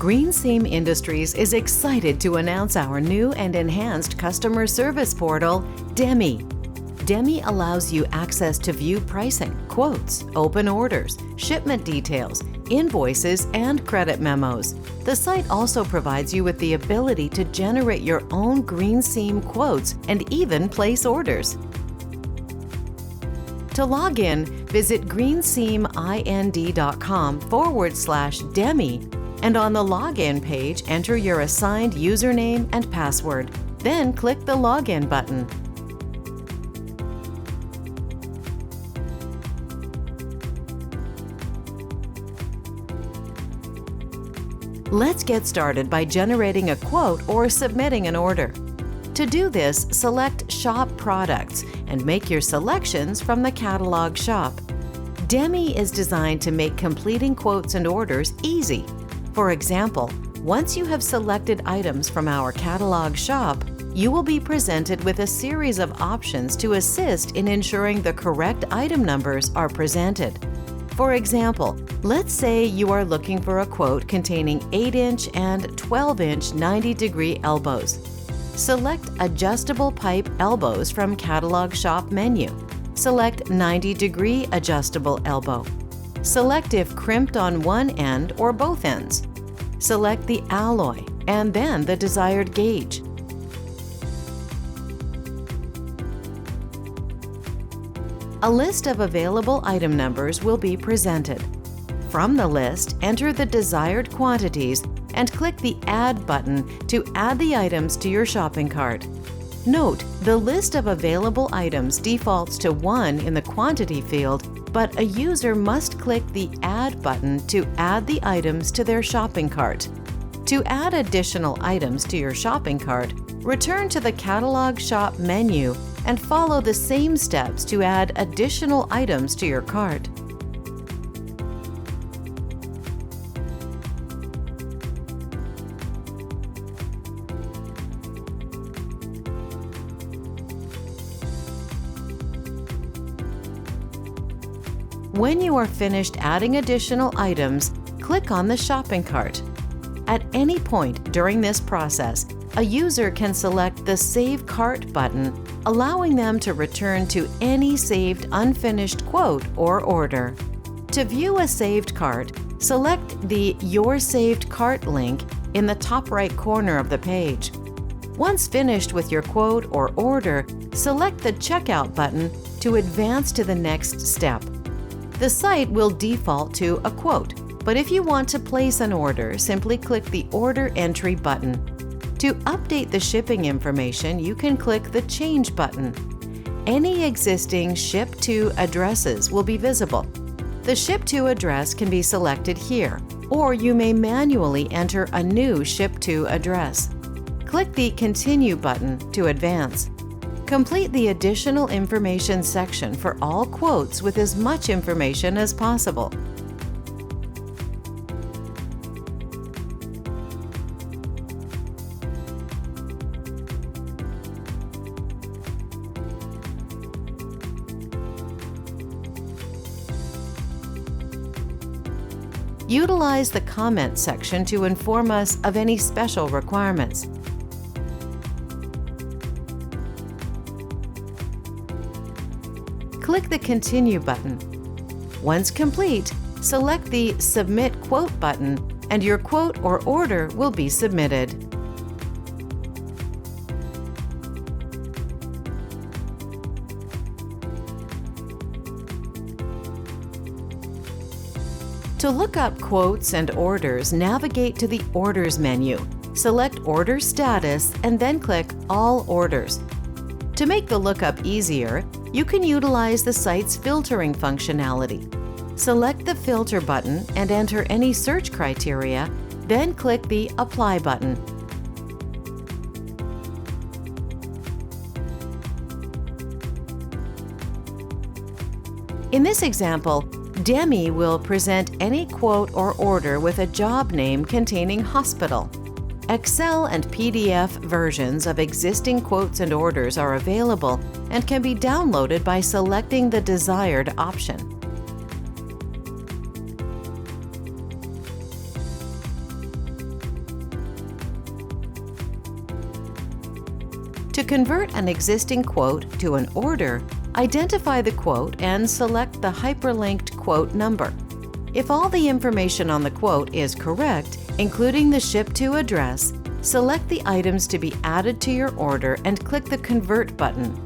GreenSeam Industries is excited to announce our new and enhanced customer service portal, DeMI. DeMI allows you access to view pricing, quotes, open orders, shipment details, invoices, and credit memos. The site also provides you with the ability to generate your own GreenSeam quotes and even place orders. To log in, visit greenseamind.com/DeMI, and on the login page, enter your assigned username and password. Then click the Login button. Let's get started by generating a quote or submitting an order. To do this, select Shop Products and make your selections from the catalog shop. DeMI is designed to make completing quotes and orders easy. For example, once you have selected items from our catalog shop, you will be presented with a series of options to assist in ensuring the correct item numbers are presented. For example, let's say you are looking for a quote containing 8-inch and 12-inch 90-degree elbows. Select Adjustable Pipe Elbows from Catalog Shop menu. Select 90-degree adjustable elbow. Select if crimped on one end or both ends. Select the alloy and then the desired gauge. A list of available item numbers will be presented. From the list, enter the desired quantities and click the Add button to add the items to your shopping cart. Note, the list of available items defaults to 1 in the quantity field, but a user must click the Add button to add the items to their shopping cart. To add additional items to your shopping cart, return to the Catalog Shop menu and follow the same steps to add additional items to your cart. When you are finished adding additional items, click on the shopping cart. At any point during this process, a user can select the Save Cart button, allowing them to return to any saved unfinished quote or order. To view a saved cart, select the Your Saved Cart link in the top right corner of the page. Once finished with your quote or order, select the Checkout button to advance to the next step. The site will default to a quote, but if you want to place an order, simply click the Order Entry button. To update the shipping information, you can click the Change button. Any existing Ship To addresses will be visible. The Ship To address can be selected here, or you may manually enter a new Ship To address. Click the Continue button to advance. Complete the additional information section for all quotes with as much information as possible. Utilize the comment section to inform us of any special requirements. Click the Continue button. Once complete, select the Submit Quote button, and your quote or order will be submitted. To look up quotes and orders, navigate to the Orders menu. Select Order Status and then click All Orders. To make the lookup easier, you can utilize the site's filtering functionality. Select the Filter button and enter any search criteria, then click the Apply button. In this example, DeMI will present any quote or order with a job name containing hospital. Excel and PDF versions of existing quotes and orders are available and can be downloaded by selecting the desired option. To convert an existing quote to an order, identify the quote and select the hyperlinked quote number. If all the information on the quote is correct, including the ship to address, select the items to be added to your order and click the Convert button.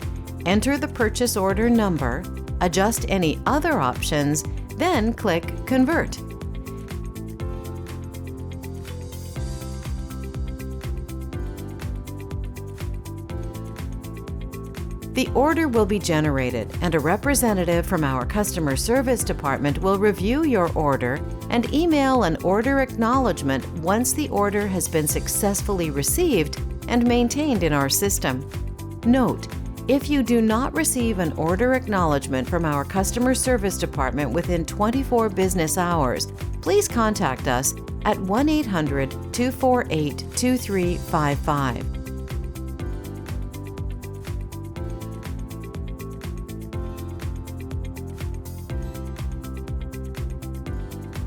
Enter the purchase order number, adjust any other options, then click Convert. The order will be generated, and a representative from our customer service department will review your order and email an order acknowledgement once the order has been successfully received and maintained in our system. Note: if you do not receive an order acknowledgement from our customer service department within 24 business hours, please contact us at 1-800-248-2355.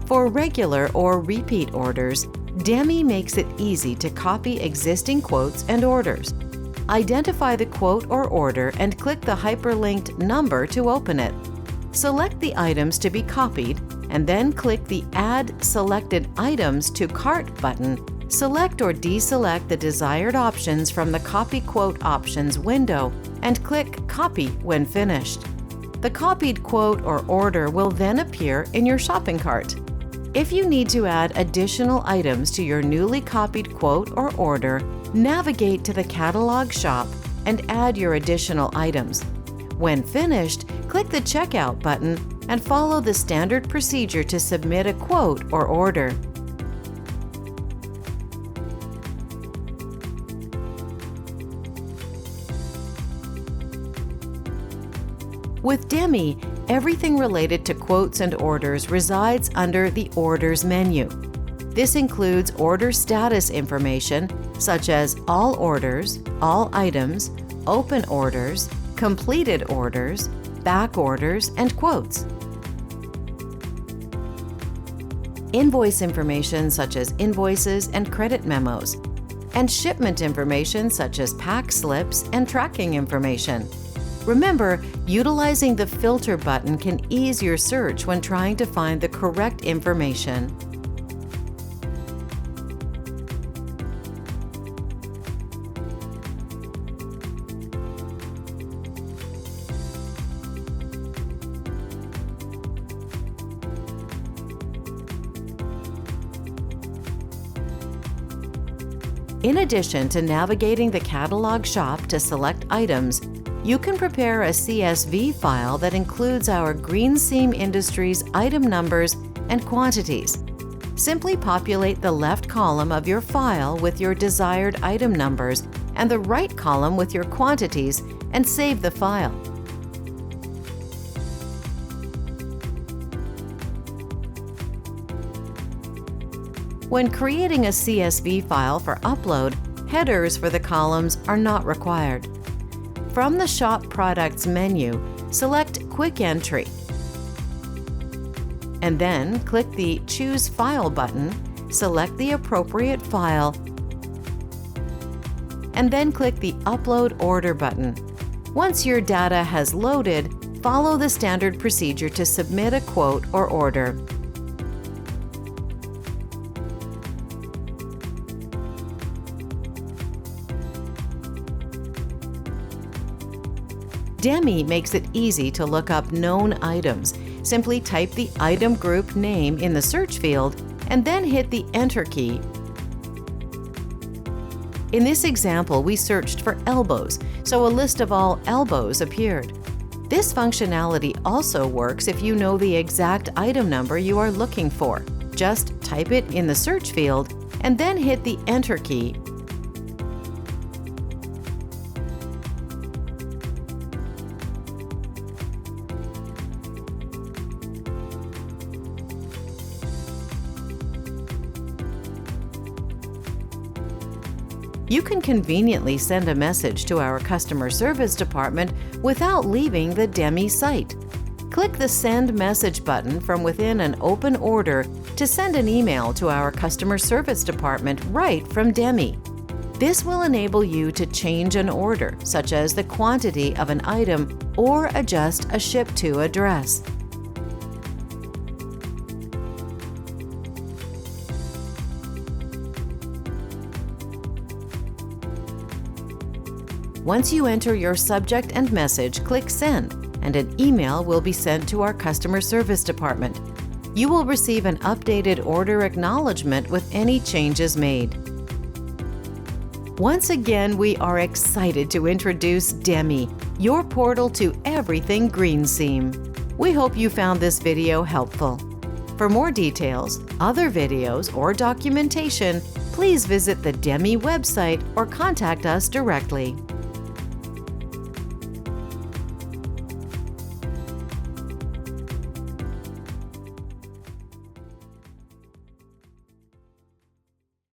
For regular or repeat orders, DeMI makes it easy to copy existing quotes and orders. Identify the quote or order and click the hyperlinked number to open it. Select the items to be copied and then click the Add Selected Items to Cart button. Select or deselect the desired options from the Copy Quote Options window and click Copy when finished. The copied quote or order will then appear in your shopping cart. If you need to add additional items to your newly copied quote or order, navigate to the Catalog shop and add your additional items. When finished, click the Checkout button and follow the standard procedure to submit a quote or order. With DeMI, everything related to quotes and orders resides under the Orders menu. This includes order status information such as all orders, all items, open orders, completed orders, back orders, and quotes. Invoice information such as invoices and credit memos, and shipment information such as pack slips and tracking information. Remember, utilizing the Filter button can ease your search when trying to find the correct information. In addition to navigating the Catalog shop to select items, you can prepare a CSV file that includes our GreenSeam Industries item numbers and quantities. Simply populate the left column of your file with your desired item numbers and the right column with your quantities and save the file. When creating a CSV file for upload, headers for the columns are not required. From the Shop Products menu, select Quick Entry, and then click the Choose File button, select the appropriate file, and then click the Upload Order button. Once your data has loaded, follow the standard procedure to submit a quote or order. DeMI makes it easy to look up known items. Simply type the item group name in the search field and then hit the Enter key. In this example, we searched for elbows, so a list of all elbows appeared. This functionality also works if you know the exact item number you are looking for. Just type it in the search field and then hit the Enter key. You can conveniently send a message to our customer service department without leaving the DeMI site. Click the Send Message button from within an open order to send an email to our customer service department right from DeMI. This will enable you to change an order, such as the quantity of an item, or adjust a ship-to address. Once you enter your subject and message, click Send, and an email will be sent to our customer service department. You will receive an updated order acknowledgement with any changes made. Once again, we are excited to introduce DeMI, your portal to everything GreenSeam. We hope you found this video helpful. For more details, other videos, or documentation, please visit the DeMI website or contact us directly.